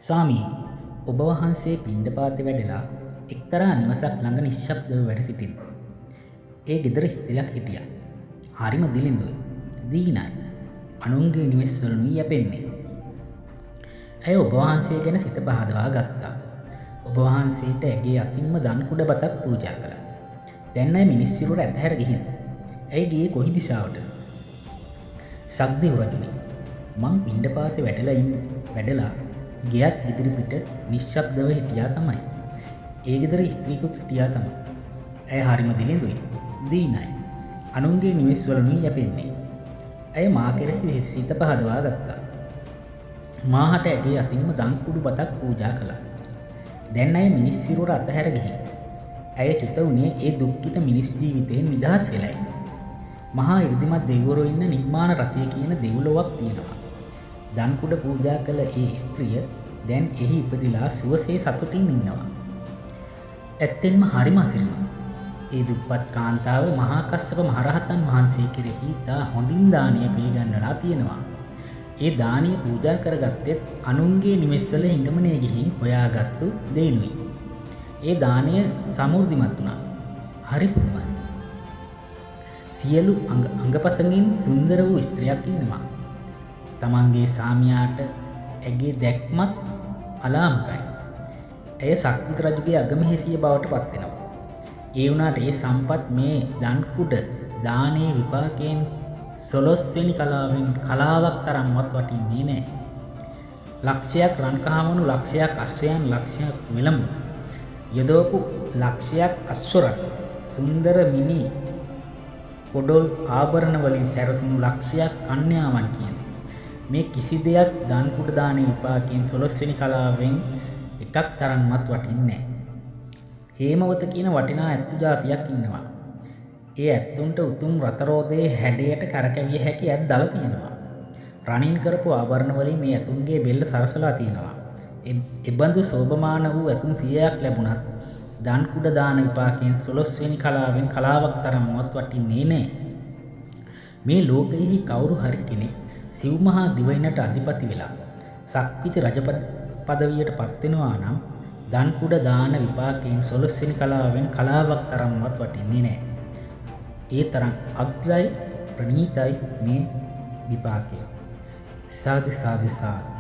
ස්වාමීනි, ඔබ වහන්සේ පිණ්ඩපාතේ වැඩලා එක්තරා නිවසක් ළඟ නිශ්ශබ්දව වැඩ සිටින්න. ඒ ගෙදර ස්ත්‍රියක් හිටියා. හරිම දිලිඳුයි. දීනයි. අනුන්ගේ නිවෙස්වලුයි යැපෙන්නේ. ඇය ඔබ වහන්සේ ගැන සිත පහදවා ගත්තා. ඔබ වහන්සේට ඇගේ අතින්ම දන් කුඩ බතක් පූජා කළා. දැන් ඇය මිනිස් සිරුර ඇතහැර ගිහින්. ඇයි ගියේ කොයි දිශාවටද? සක්දෙව් රජුනි, මං පිණ්ඩපාතේ වැඩලා ගෙයක් ඉදිරිපිට නිශ්ශබ්දව හිටියා තමයි. ඒ ගෙදර ස්ත්‍රීකුත් හිටියා තමයි. ඇය හරිම දිලිඳුයි. දීනයි. අනුන්ගේ නිවෙස්වලුයි යැපෙන්නේ. ඇය මා කෙරෙහි සිත පහදවා ගත්තා. මාහට ඇගේ අතින්ම දන් කුඩු බතක් පූජා කළා. දැන් ඇය මිනිස් සිරුර අතහැර ගිහින්. ඇය චුත වුණේ ඒ දුක්ඛිත මිනිස් ජීවිතයෙන් නිදහස් වෙලයි. මහා 이르දිමත් දෙවිවරු ඉන්න නිර්මාණ රතය කියන දෙව්ලොවක් තියෙනවා. දන් කුඩ පූජා කළ ඒ ස්ත්‍රිය දැන් එහි ඉපදිලා සුවසේ සතුටින් ඉන්නවා. ඇත්තෙන්ම හරිම අසිරිමත්. ඒ දුප්පත් කාන්තාව මහා කස්සප මහරහතන් වහන්සේ කෙරෙහි තා හොඳින් දානය පිළිගන්නලා තියෙනවා. ඒ දානීය පූජා කරගත්තෙත් අනුන්ගේ නිවෙස්වල හිඟමනේ ගිහින් හොයාගත්තු දෙයිනුයි. ඒ දානය සමෘද්ධිමත් වුණා. හරි පුදුමයි. සියලු අංගපසඟින් සුන්දර වූ ස්ත්‍රියක් ඉන්නවා. තමන්ගේ සාමියාට ඇගේ දැක්මත් අලාමකයි. ඇය සක්විති රජුගේ අගමහේසිය බවට පත් වෙනවා. ඒ වුණාට ඒ සම්පත් මේ දන් කුඩ දානයේ විපාකයෙන් 12 වෙනි කලාවක් තරම්වත් වටින්නේ නැහැ. ලක්ෂයක් රන්කහවණු, ලක්ෂයක් අශ්වයන්, ලක්ෂයක් මෙලඹු යදවපු ලක්ෂයක් අශ්වරත්, සුන්දර මිනි පොඩොල් ආභරණ වලින් සැරසුණු ලක්ෂයක් කන්‍යාවන් කියන මේ කිසි දෙයක් දන් කුඩ දානයේ විපාකයෙන් 12 වෙනි කලාවෙන් එකක් තරම්වත් වටින්නේ නැහැ. හේමවත කියන වටිනා ඇත්තු జాතියක් ඉන්නවා. ඒ ඇත්තුන්ට උතුම් රතරෝදයේ හැඩයට කරකැවිය හැකි ඇත් දල තියෙනවා. රණින් කරපු ආභරණ වලින් මේ ඇතුන්ගේ බෙල්ල සරසලා තියෙනවා. එබඳු සෝභමාන වූ ඇතුන් 100ක් ලැබුණත් දන් කුඩ දාන විපාකයෙන් 12 වෙනි කලාවෙන් කලාවක් තරම්වත් වටින්නේ නැහැ. මේ ලෝකෙහි කවුරු හරි කෙනෙක් සිව් මහා දිවයිනට අධිපති වෙලා සක්විති රජ පදවියට පත් වෙනවා නම් දන් කුඩ දාන විපාකයෙන් 12 වෙනි කලාවෙන් කලාවක් තරම්වත් වටින්නේ නැහැ. ඒ තරම් අග්‍රයි ප්‍රණීතයි මේ විපාකය. සාදු සාදු සාදු.